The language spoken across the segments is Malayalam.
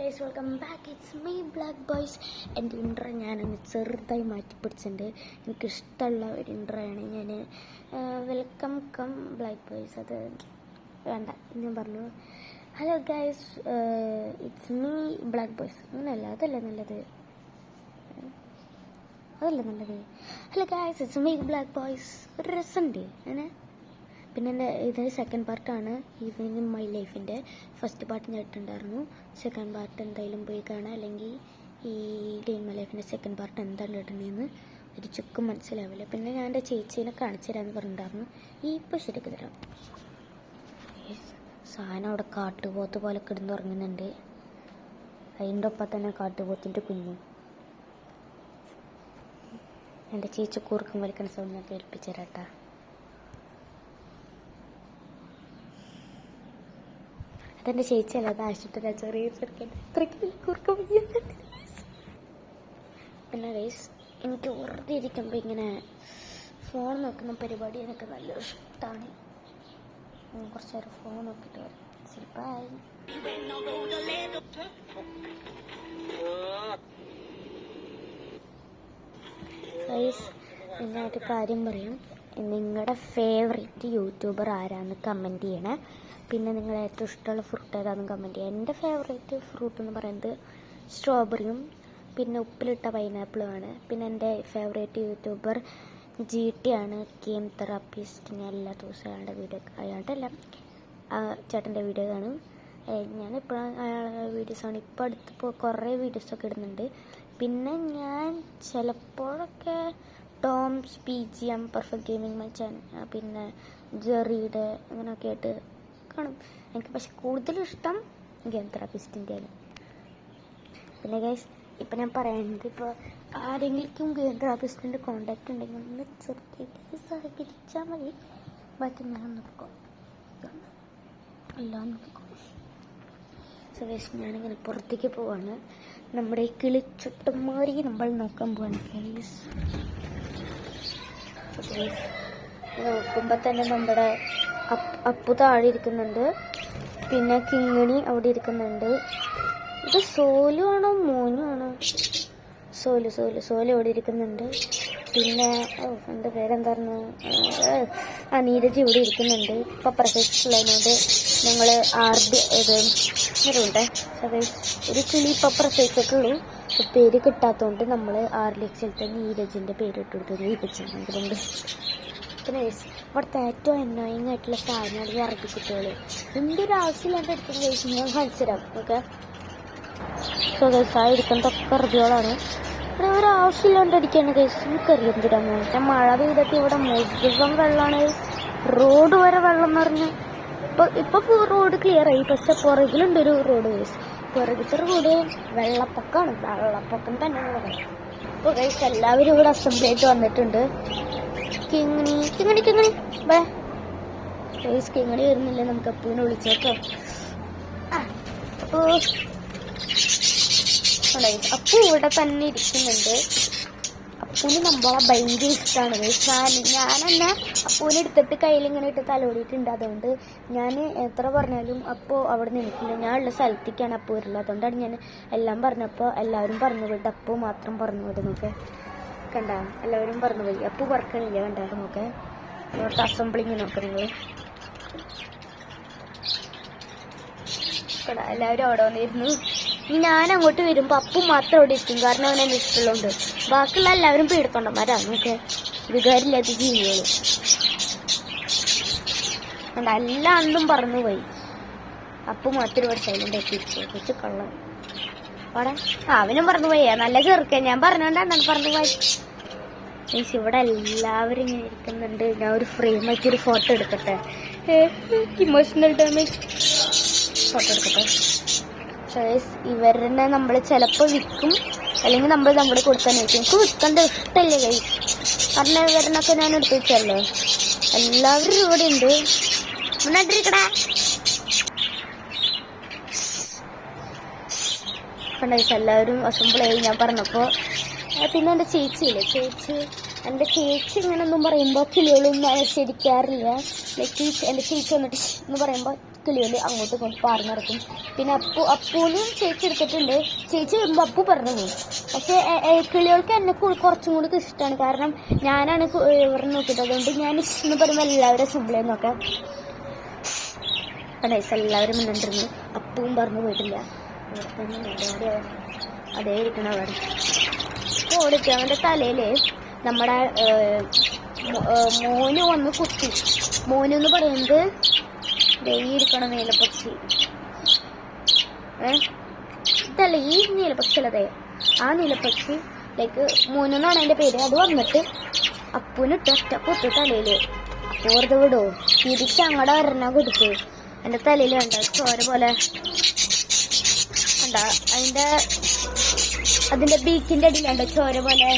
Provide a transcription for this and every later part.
Guys welcome back. It's me black boys. എൻ്റെ ഇൻട്രോ ഞാനൊന്ന് ചെറുതായി മാറ്റിപ്പിടിച്ചിട്ടുണ്ട്. എനിക്കിഷ്ടമുള്ള ഒരു ഇൻട്രോ ആണ്. ഞാൻ വെൽക്കം കം ബ്ലാക്ക് ബോയ്സ് അത് വേണ്ട, ഞാൻ പറഞ്ഞു hello guys it's me black boys. അങ്ങനെയല്ല, അതല്ലേ നല്ലത്. Hello guys it's me black boys. ഒരു രസമുണ്ട് അങ്ങനെ. പിന്നെ എൻ്റെ ഇതിൻ്റെ സെക്കൻഡ് പാർട്ടാണ് ഈവനിങ് ഇൻ മൈ ലൈഫിൻ്റെ. ഫസ്റ്റ് പാർട്ട് ഞാൻ ഇട്ടുണ്ടായിരുന്നു. സെക്കൻഡ് പാർട്ട് എന്തായാലും പോയി കാണാം, അല്ലെങ്കിൽ ഈ ഡേ ഇൻ മൈ ലൈഫിൻ്റെ സെക്കൻഡ് പാർട്ട് എന്താണ് ഇടണതെന്ന് ഒരു ചുക്കും മനസ്സിലാവില്ല. പിന്നെ ഞാൻ എൻ്റെ ചേച്ചീനെ കാണിച്ചു തരാമെന്ന് പറഞ്ഞിട്ടുണ്ടായിരുന്നു. ഇപ്പോൾ ശരിക്ക് തരാം. സാധനം അവിടെ കാട്ടുപോത്ത് പോലെ കിടന്നുറങ്ങുന്നുണ്ട്. അതിൻ്റെ ഒപ്പം തന്നെ കാട്ടുപോത്തിൻ്റെ കുഞ്ഞും. എൻ്റെ ചേച്ചി കൂർക്കം വലിക്കുന്ന സൗണ്ട് ഞാൻ കേൾപ്പിച്ചു തരാട്ടാ. അതെൻ്റെ ചേച്ചിയല്ല, അത് ആശുപത്രി ചെറിയ ചെറുക്കൻ. പിന്നെ ഗൈസ് എനിക്ക് വെറുതെ ഇരിക്കുമ്പോൾ ഇങ്ങനെ ഫോൺ നോക്കുന്ന പരിപാടി എനിക്ക് നല്ല ഇഷ്ടമാണ്. കുറച്ച് നേരം ഫോൺ നോക്കിയിട്ട് വരാം. ചിലപ്പോൾ ഗൈസ് ഞാനൊരു കാര്യം പറയാം. നിങ്ങളുടെ ഫേവറേറ്റ് യൂട്യൂബർ ആരാന്ന് കമൻറ്റ് ചെയ്യണേ. പിന്നെ നിങ്ങളുടെ ഏറ്റവും ഇഷ്ടമുള്ള ഫ്രൂട്ട് ഏതാണെന്ന് കമൻറ്റ് ചെയ്യുക. എൻ്റെ ഫേവറേറ്റ് ഫ്രൂട്ട് എന്ന് പറയുന്നത് സ്ട്രോബെറിയും പിന്നെ ഉപ്പിലിട്ട പൈനാപ്പിളുമാണ്. പിന്നെ എൻ്റെ ഫേവറേറ്റ് യൂട്യൂബർ GT ആണ്, ഗെയിം തെറാപ്പിസ്റ്റ്. ഞാൻ എല്ലാ ദിവസവും അയാളുടെ ചേട്ടൻ്റെ വീഡിയോ കാണും. ഞാനിപ്പോഴും അയാളുടെ വീഡിയോസാണ്. ഇപ്പോൾ അടുത്തിപ്പോൾ കുറേ വീഡിയോസൊക്കെ ഇടുന്നുണ്ട്. പിന്നെ ഞാൻ ചിലപ്പോഴൊക്കെ ടോംസ് PGM പെർഫെക്റ്റ് ഗെയിമിംഗ് മച്ചാൻ പിന്നെ ജെറിയുടെ അങ്ങനെയൊക്കെ ആയിട്ട് കാണും. എനിക്ക് പക്ഷെ കൂടുതലും ഇഷ്ടം ഗെയിം തെറാപ്പിസ്റ്റിൻ്റെ ആണ്. പിന്നെ ഗൈസ് ഇപ്പം ഞാൻ പറയുന്നത്, ഇപ്പോൾ ആരെങ്കിലും ഗെയിം തെറാപ്പിസ്റ്റിൻ്റെ കോണ്ടാക്ട് ഉണ്ടെങ്കിൽ ഒന്ന് ചെറുതായിട്ട് സഹകരിച്ചാൽ മതി. ബാക്കി ഞാൻ നോക്കാം, എല്ലാം നോക്കാം. സോ ഗൈസ് ഞാനിങ്ങനെ പുറത്തേക്ക് പോവാണ്. നമ്മുടെ ഈ കിളിച്ചുട്ടന്മാരി നമ്മൾ നോക്കാൻ പോവാണ് ഗൈസ്. നോക്കുമ്പോൾ തന്നെ നമ്മുടെ അപ്പു താഴെ ഇരിക്കുന്നുണ്ട്. പിന്നെ കിങ്ങിണി അവിടെ ഇരിക്കുന്നുണ്ട്. ഇത് സോലു ആണോ മോനു ആണോ? സോലു അവിടെ ഇരിക്കുന്നുണ്ട്. പിന്നെ എൻ്റെ പേരെന്തായിരുന്നു, നീരജ് ഇവിടെ ഇരിക്കുന്നുണ്ട്. ഇപ്പം പ്രസവിച്ചിട്ടുള്ളതിനോട് ഞങ്ങൾ RD ഇതുണ്ടേ ഒരു കിളി ഇപ്പം പ്രസവിച്ചിട്ടുള്ളൂ. പേര് കിട്ടാത്തതുകൊണ്ട് നമ്മൾ RLXലത്തെ നീരജിൻ്റെ പേര് ഇട്ട് കൊടുത്തു. നീരജ് പിന്നെ ഇവിടുത്തെ ഏറ്റവും അന്നോയിങ് ആയിട്ടുള്ള സാധനമാണ് ഈ അറബി കുട്ടികൾ. എന്തൊരു ആവശ്യമില്ലാണ്ട് എടുക്കുന്ന കേസ് ഞാൻ കാണിച്ചു തരാം. ഓക്കെ, സ്വദേശമായി എടുക്കുന്നതൊക്കെ അറബികളാണ്. ഇവിടെ ഒരു ആവശ്യമില്ലാണ്ട് അടിക്കുകയാണ് കേസ്. എനിക്കറിയാം എന്തിനാന്ന്. ഞാൻ മഴ പെയ്തിട്ട് ഇവിടെ മുഴുവൻ വെള്ളമാണ്. റോഡ് വരെ വെള്ളം എന്ന് പറഞ്ഞ് ഇപ്പൊ റോഡ് ക്ലിയർ ആയി. പക്ഷെ പുറകിലുണ്ടൊരു റോഡ് കേസ്. പുറകിലത്തെ റോഡ് വെള്ളപ്പൊക്കമാണ്. വെള്ളപ്പൊക്കം തന്നെ എന്ന് പറയാം. ഇപ്പോൾ കേസ് എല്ലാവരും ഇവിടെ അസംബ്ലി ആയിട്ട് വന്നിട്ടുണ്ട്. കിങ്ങിണി ബേ കേസ് കിങ്ങിണി വരുന്നില്ല. നമുക്ക് അപ്പൂവിനെ വിളിച്ചോട്ടോ. അപ്പു ഇവിടെ തന്നെ ഇരിക്കുന്നുണ്ട്. അപ്പൂന് നമ്മളെ ഭയങ്കര ഇഷ്ടമാണ്. ഞാൻ തന്നെ അപ്പൂനെ എടുത്തിട്ട് കയ്യിലിങ്ങനെ ഇട്ട് തലോടിയിട്ടുണ്ട്. അതുകൊണ്ട് ഞാൻ എത്ര പറഞ്ഞാലും അപ്പോൾ അവിടെ നിൽക്കില്ല. ഞാനുള്ള സ്ഥലത്തേക്കാണ് അപ്പൂ വരുള്ളത്. അതുകൊണ്ടാണ് ഞാൻ എല്ലാം പറഞ്ഞപ്പോൾ എല്ലാവരും പറഞ്ഞു വിട്ട് അപ്പൂ മാത്രം പറഞ്ഞു വിടും. നോക്കെ കണ്ട, എല്ലാവരും പറഞ്ഞു പോയി. അപ്പൂ പറക്കണില്ല. കണ്ടായിരുന്നു നോക്കെ. ഇവിടുത്തെ അസംബ്ലിങ് നോക്ക നിങ്ങൾ. എല്ലാവരും അവിടെ വന്നിരുന്നു. ഞാൻ അങ്ങോട്ട് വരുമ്പോൾ അപ്പു മാത്രം അവിടെ ഇരിക്കും. കാരണം അവനെ ഇഷ്ടമുള്ളതുകൊണ്ട്. ബാക്കിയുള്ള എല്ലാവരും പേടിക്കൊണ്ടന്മാരാണ്. നോക്കെ, വികാരില്ലാത്ത ജീവികളും. കണ്ട, എല്ലാ അന്നും പറന്നു പോയി. അപ്പു മാത്രം ഇവിടെ സൈലന്റ് ആക്കി ഇരിച്ചു. കള്ളം അവിടെ അവനും പറഞ്ഞു പോയി. നല്ല ചെറുക്കൻ. ഞാൻ പറഞ്ഞോണ്ടാണ് പറഞ്ഞു പോയി. ഇവിടെ എല്ലാവരും ഇങ്ങനെ ഇരിക്കുന്നുണ്ട്. ഞാൻ ഒരു ഫ്രെയിം ആക്കി ഒരു ഫോട്ടോ എടുക്കട്ടെ. ഇമോഷണൽ ഡാമേജ് ഫോട്ടോ എടുക്കട്ടെ. ഇവരെ നമ്മൾ ചിലപ്പോൾ വിൽക്കും, അല്ലെങ്കിൽ നമ്മൾ കൊടുക്കാൻ വെക്കും. എനിക്ക് വിൽക്കേണ്ട ഇഷ്ടമല്ലേ കൈ. കാരണം ഇവരിനൊക്കെ ഞാൻ എടുത്തു വെച്ചല്ലേ. എല്ലാവരും ഇവിടെ ഉണ്ട്. മുന്നോട്ടിരിക്കടാ. എല്ലാവരും അസംബിളായി ഞാൻ പറഞ്ഞപ്പോൾ. പിന്നെ എൻ്റെ എൻ്റെ ചേച്ചി ഇങ്ങനെയൊന്നും പറയുമ്പോൾ കിളികളൊന്നും ശരിക്കാറില്ല. എൻ്റെ ചേച്ചി വന്നിട്ട് എന്ന് പറയുമ്പോൾ കിളികൾ അങ്ങോട്ടും ഇങ്ങോട്ടും പാറി നടക്കും. പിന്നെ അപ്പൂനും ചേച്ചി എടുത്തിട്ടുണ്ട്. ചേച്ചി വരുമ്പോൾ അപ്പു പറഞ്ഞു പോകും. പക്ഷേ കിളികൾക്ക് എന്നെ കുറച്ചും കൂടി ഇഷ്ടമാണ്. കാരണം ഞാനാണ് ഇവരെ നോക്കിയിട്ട്. അതുകൊണ്ട് ഞാൻ ഇഷ്ടം പറയുമ്പോൾ എല്ലാവരും സിമ്പിളേന്ന് നോക്കാം. എല്ലാവരും മിണ്ടിരുന്നു. അപ്പവും പറഞ്ഞു പോയിട്ടില്ല. അതേ ഇരിക്കണം അവിടെ ഓടിക്കുക. അവൻ്റെ തലയിൽ നമ്മുടെ മോന് വന്ന് കുത്തി. മോനെന്ന് പറയുന്നത് ഇരിക്കണം നീലപ്പക്ഷി. ഇതല്ല ഈ നീലപ്പക്ഷി അല്ലതേ, ആ നീലപ്പക്ഷി ലൈക്ക് മോനെന്നാണ് അതിൻ്റെ പേര്. അത് വന്നിട്ട് അപ്പൂനിട്ട് ഒറ്റ കുത്തി തലയിൽ. അപ്പോൾ വെറുതെ വിടുമോ? തിരിച്ച് അങ്ങടെ വരണ കൊടുത്ത് എൻ്റെ തലയിൽ കണ്ട ചോര പോലെ കണ്ട. അതിൻ്റെ ബീക്കിൻ്റെ അടിയിലുണ്ട് ചോര പോലെ.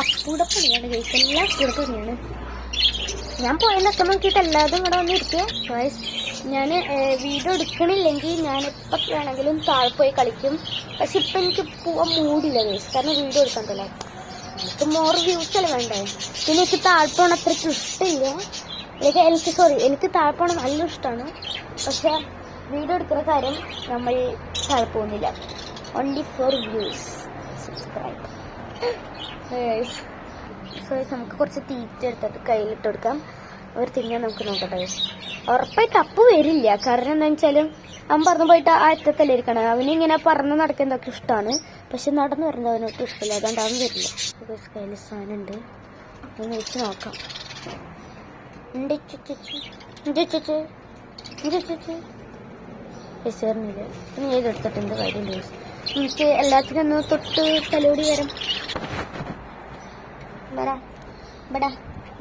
അപ്പൂടെ പണിയാണ് കഴിച്ചത്. എല്ലാം അപ്പൂടെ പണിയാണ്. ഞാൻ പോയെന്നൊക്കെ നോക്കിയിട്ട് എല്ലാതും ഇവിടെ വന്നിരിക്കുക. ഞാൻ വീഡിയോ എടുക്കണില്ലെങ്കിൽ ഞാൻ എപ്പോൾ വേണമെങ്കിലും താഴെ പോയി കളിക്കും. പക്ഷെ ഇപ്പം എനിക്ക് പോവാൻ മൂടില്ല ഗൈസ്. കാരണം വീഡിയോ എടുക്കണ്ടല്ലോ, എനിക്ക് മോർ വ്യൂസ് അല്ലേ വേണ്ടേ. പിന്നെ എനിക്ക് താഴ്പോണം അത്രയ്ക്ക് ഇഷ്ടമില്ല. എനിക്ക് താഴ്പോണം നല്ല ഇഷ്ടമാണ്. പക്ഷെ വീഡിയോ എടുക്കുന്ന കാര്യം നമ്മൾ താഴെ പോകുന്നില്ല. Only for views. Subscribe. So നമുക്ക് കുറച്ച് തീറ്റ എടുത്തിട്ട് കയ്യിലിട്ട് കൊടുക്കാം. അവർ തിന്നാൻ നമുക്ക് നോക്കട്ടെ. ഉറപ്പായിട്ട് അപ്പു വരില്ല. കാരണം എന്താണെന്ന് വെച്ചാൽ അവൻ പറന്നു പോയിട്ട് ആ അറ്റത്തല്ലേ ഇരിക്കണം. അവനിങ്ങനെ പറന്ന് നടക്കുന്നതൊക്കെ ഇഷ്ടമാണ്. പക്ഷെ നടന്നു വരുന്നത് അവനൊട്ടും ഇഷ്ടമില്ല. അതുകൊണ്ട് അവൻ വരില്ല. കയ്യിൽ സാധനം ഉണ്ട്, ഒന്ന് വെച്ച് നോക്കാം. ചേർന്നില്ല. പിന്നെ ഏത് എടുത്തിട്ടുണ്ട് കാര്യം. എനിക്ക് എല്ലാത്തിനും ഒന്ന് തൊട്ട് തലോടി വരാം. ബടാ ബടാ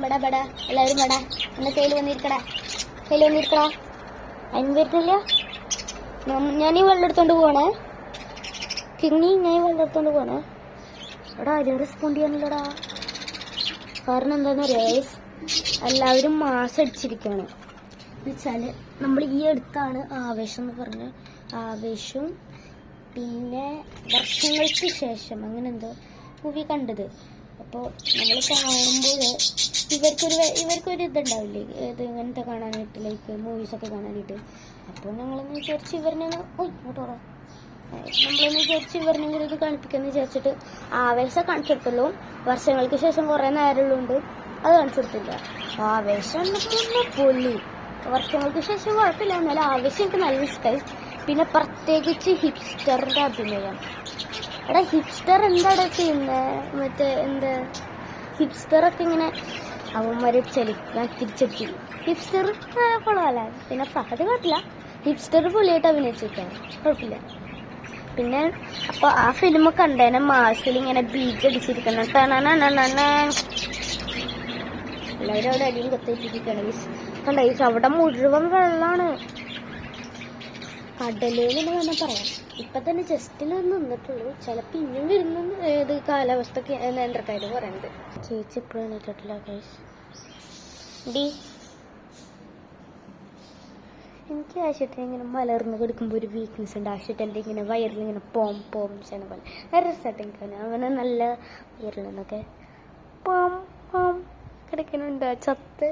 ബടാ ബടാ എല്ലാവരും ബടാ. എൻ്റെ കയ്യിൽ വന്നിരിക്കടാ, കയ്യിൽ വന്നിരിക്കടാ. അതിന് വരുന്നില്ല. ഞാൻ ഈ വെള്ളം എടുത്തോണ്ട് പോകണേ. കിങ്ങി ഞാൻ ഈ വെള്ളം എടുത്തോണ്ട് പോകണേ. എടാ ആരും റെസ്പോണ്ട് ചെയ്യാനില്ലടാ. കാരണം എന്താണെന്ന് അറിയാം, എല്ലാവരും മാസം അടിച്ചിരിക്കുകയാണ്. എന്നുവെച്ചാൽ നമ്മൾ ഈ അടുത്താണ് ആവേശം എന്ന് പറഞ്ഞ ആവേശവും പിന്നെ വർഷങ്ങൾക്ക് ശേഷം അങ്ങനെ എന്തോ മൂവി കണ്ടത്. അപ്പോൾ നമ്മൾ കാണുമ്പോൾ ഇവർക്കൊരു ഇതുണ്ടാവില്ലേ, ഇത് ഇങ്ങനത്തെ കാണാനായിട്ട്, ലൈക്ക് മൂവീസൊക്കെ കാണാനായിട്ട്. അപ്പോൾ ഞങ്ങളൊന്ന് വിചാരിച്ച് ഇവരിനെ ഇങ്ങോട്ടോറോ നമ്മളൊന്ന് വിചാരിച്ച് ഇവരിനെ കൂടി ഇത് കാണിപ്പിക്കാമെന്ന് വിചാരിച്ചിട്ട് ആവേശം കാണിച്ചു കൊടുത്തുള്ളൂ. വർഷങ്ങൾക്ക് ശേഷം കുറേ നേരമുള്ളതുകൊണ്ട് അത് കാണിച്ചു കൊടുത്തില്ല. ആവേശം എന്നൊക്കെ പൊള്ളി. വർഷങ്ങൾക്ക് ശേഷം കുഴപ്പമില്ല, എന്നാലും ആവേശം എനിക്ക് നല്ല ഇഷ്ടമായി. പിന്നെ പ്രത്യേകിച്ച് ഹിപ്സ്റ്ററിൻ്റെ അഭിനയം. എടാ ഹിപ്സ്റ്റർ എന്താടാ ചെയ്യുന്നത്? മറ്റേ എന്താ ഹിപ്സ്റ്ററൊക്കെ ഇങ്ങനെ അവന്മാരെ ഞാൻ തിരിച്ചെത്തി. ഹിപ്സ്റ്റർ കൊള്ളാമല്ല. പിന്നെ ഫഹദ് കുഴപ്പമില്ല, ഹിപ്സ്റ്റർ പൊളിയായിട്ട് അഭിനയിച്ചിട്ടാണ്, കുഴപ്പമില്ല. പിന്നെ അപ്പോൾ ആ ഫിലിം കണ്ടേനെ മാസിൽ ഇങ്ങനെ ബീച്ച് അടിച്ചിരിക്കണം. എല്ലാവരും അവിടെ അടിയും കൊത്തിയിട്ടിരിക്കുകയാണ്. കണ്ട അവിടെ മുഴുവൻ വെള്ളമാണ്. കടലുകളെന്ന് തന്നെ പറയാം. ഇപ്പം തന്നെ ജസ്റ്റിൽ നിന്നിട്ടുള്ളൂ. ചിലപ്പോൾ ഇനിയും വരുന്നെന്ന് ഏത് കാലാവസ്ഥ കേന്ദ്രക്കാർ പറയുന്നത്. ചേച്ചി എപ്പോഴും എണീറ്റിട്ടില്ല ഗൈസ്. എനിക്ക് ആശുപത്രി ഇങ്ങനെ മലർന്ന് കിടക്കുമ്പോൾ ഒരു വീക്ക്നെസ് ഉണ്ട്. ആശുപത്രി ഇങ്ങനെ വയറിലിങ്ങനെ പോം ചെയ്യണ പോലെ നല്ല രസമായിട്ട് എനിക്ക്. അവന് നല്ല വയറിലെന്നൊക്കെ പോം കിടക്കുന്നുണ്ട്. ചത്ത്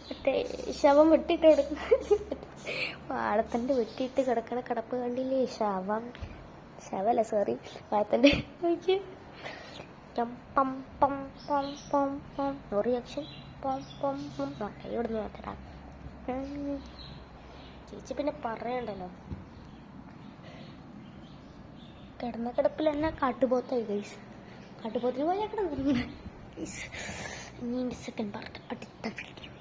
മറ്റേ ശവം വെട്ടിയിട്ട് കിടക്കുന്ന വാഴത്തണ്ട് വെട്ടിയിട്ട് കിടക്കണ കിടപ്പ് കണ്ടില്ലേ? ശവല്ല സോറി, വാഴത്തണ്ട്. നോക്കി നോ റിയാക്ഷൻ. കൈ കൊടുന്ന് മാറ്റടാ ചേച്ചി. പിന്നെ പറയണ്ടല്ലോ, കിടന്ന കിടപ്പിൽ തന്നെ കാട്ടുപോത്തായി ഗൈസ്. കാട്ടുപോത്തിന് പോയാൽ കിടന്നു ഗൈസ്. ഇനി സെക്കൻഡ് പാർട്ട് അടുത്ത വീഡിയോ.